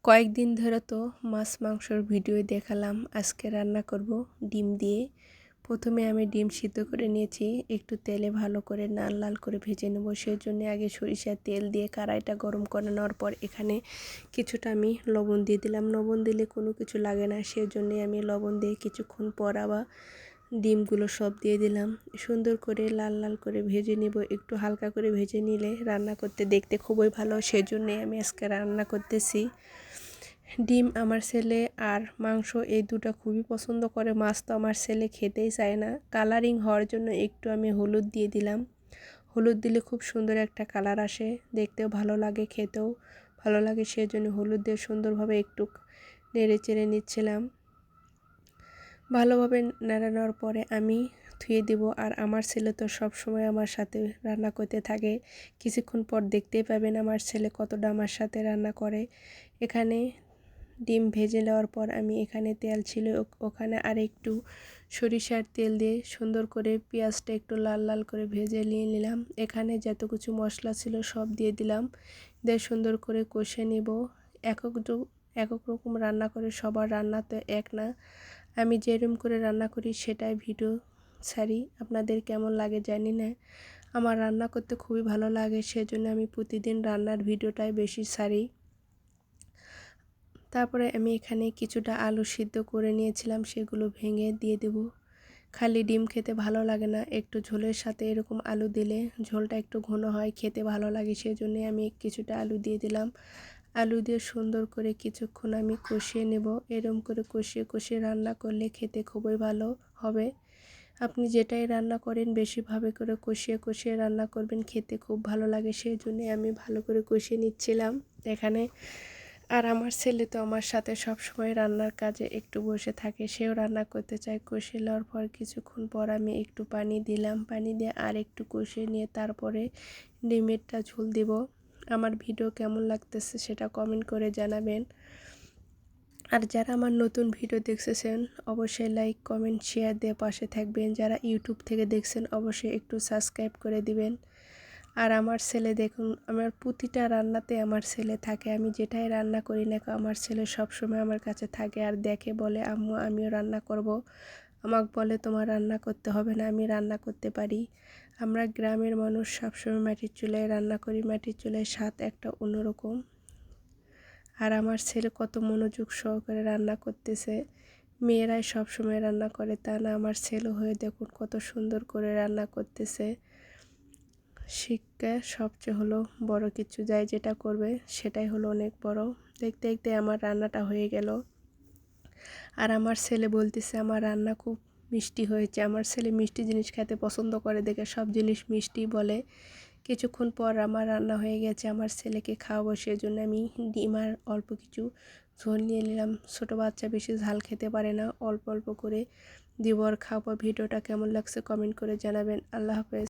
কয়েকদিন ধরে তো মাছ মাংসর ভিডিও দেখালাম। আজকে রান্না করব ডিম দিয়ে। প্রথমে আমি ডিম সিদ্ধ করে নিয়েছি, একটু তেলে ভালো করে লাল লাল করে ভেজে নেব। সেই জন্য আগে সরিষার তেল দিয়ে কড়াইটা গরম করে নেওয়ার পর এখানে কিছুটা আমি লবণ দিয়ে দিলাম। লবণ দিলে কোনো কিছু লাগে না, সেই জন্যে আমি লবণ দিয়ে কিছুক্ষণ পর আবার ডিমগুলো সব দিয়ে দিলাম। সুন্দর করে লাল লাল করে ভেজে নেব। একটু হালকা করে ভেজে নিলে রান্না করতে দেখতে খুবই ভালো, সেই জন্যে আমি আজকে রান্না করতেছি। ডিম আমার ছেলে আর মাংস এই দুটো খুবই পছন্দ করে। মাছ তো আমার ছেলে খেতেই চায় না। কালারিং হওয়ার জন্য একটু আমি হলুদ দিয়ে দিলাম। হলুদ দিলে খুব সুন্দর একটা কালার আসে, দেখতেও ভালো লাগে, খেতেও ভালো লাগে, সেই জন্য হলুদ দিয়ে সুন্দরভাবে একটু নেড়ে চেড়ে নিচ্ছিলাম। ভালোভাবে নাড়ানোর পরে আমি ধুয়ে দেব। আর আমার ছেলে তো সব সময় আমার সাথে রান্না করতে থাকে। কিছুক্ষণ পর দেখতেই পাবেন আমার ছেলে কতটা আমার সাথে রান্না করে। এখানে ডিম ভেজে নেওয়ার পর আমি এখানে তেল ছিল ওখানে আর একটু সরিষার তেল দিয়ে সুন্দর করে পেঁয়াজটা একটু লাল লাল করে ভেজে নিয়ে নিলাম। এখানে যত কিছু মশলা ছিল সব দিয়ে দিলাম, দিয়ে সুন্দর করে কষে নেব। একক রকম রান্না করে, সবার রান্না তো এক না। আমি যেরকম করে রান্না করি সেটাই ভিডিও ছাড়ি, আপনাদের কেমন লাগে জানি না। আমার রান্না করতে খুবই ভালো লাগে, সেজন্য আমি প্রতিদিন রান্নার ভিডিওটাই বেশি ছাড়ি। তারপরে আমি এখানে কিছুটা আলু সিদ্ধ করে নিয়েছিলাম, সেগুলো ভেঙে দিয়ে দেব। খালি ডিম খেতে ভালো লাগে না, একটু ঝোলের সাথে এরকম আলু দিলে ঝোলটা একটু ঘন হয়, খেতে ভালো লাগে, সেজন্য আমি কিছুটা আলু দিয়ে দিলাম। আলু দিয়ে সুন্দর করে কিছুক্ষণ আমি কষিয়ে নেব। এরকম করে কষিয়ে কষিয়ে রান্না করলে খেতে খুবই ভালো হবে। আপনি যেটাই রান্না করেন বেশিভাবে করে কষিয়ে কষিয়ে রান্না করবেন, খেতে খুব ভালো লাগে, সেই জন্যে আমি ভালো করে কষিয়ে নিচ্ছিলাম এখানে। আর আমার ছেলে তো আমার সাথে সব সময় রান্নার কাজে একটু বসে থাকে, সেও রান্না করতে চায়। কষিয়ে নেওয়ার পর কিছুক্ষণ পর আমি একটু পানি দিলাম, পানি দিয়ে আর একটু কষিয়ে নিয়ে তারপরে ডিমেরটা ঝোল দিব। আমার ভিডিও কেমন লাগতেছে সেটা কমেন্ট করে জানাবেন। আর যারা আমার নতুন ভিডিও দেখতেছেন অবশ্যই লাইক কমেন্ট শেয়ার দিয়ে পাশে থাকবেন। যারা ইউটিউব থেকে দেখছেন অবশ্যই একটু সাবস্ক্রাইব করে দিবেন। আর আমার ছেলে দেখুন, আমার প্রতিটা রান্নাতে আমার ছেলে থাকে। আমি যেটাই রান্না করি না আমার ছেলে সবসময় আমার কাছে থাকে আর দেখে, বলে আম্মু আমিও রান্না করব। আমাকে বলে তোমার রান্না করতে হবে না, আমি রান্না করতে পারি। আমরা গ্রামের মানুষ সবসময় মাটির চুলায় রান্না করি, মাটির চুলায় স্বাদ একটা অন্যরকম। আর আমার ছেলে কত মনোযোগ সহকারে রান্না করতেছে। মেয়েরাই সব সময় রান্না করে তা না, আমার ছেলে হয়ে দেখুন কত সুন্দর করে রান্না করতেছে। শিক্ষা সবচেয়ে হলো বড় কিছু, যাই যেটা করবে সেটাই হলো অনেক বড়। দেখতে দেখতে আমার রান্নাটা হয়ে গেল। আর আমার ছেলে বলতেছে আমার রান্না খুব মিষ্টি হয়েছে। আমার ছেলে মিষ্টি জিনিস খেতে পছন্দ করে দেখে সব জিনিস মিষ্টি বলে। কিছুক্ষণ পর আমার রান্না হয়ে গেছে, আমার ছেলেকে খাওয়াবো, সেজন্য আমি ডিম আর অল্প কিছু ঝোল নিয়ে নিলাম। ছোটো বাচ্চা বেশি ঝাল খেতে পারে না, অল্প অল্প করে দিব আর খাওয়াবো। ভিডিওটা কেমন লাগছে কমেন্ট করে জানাবেন। আল্লাহ হাফেজ।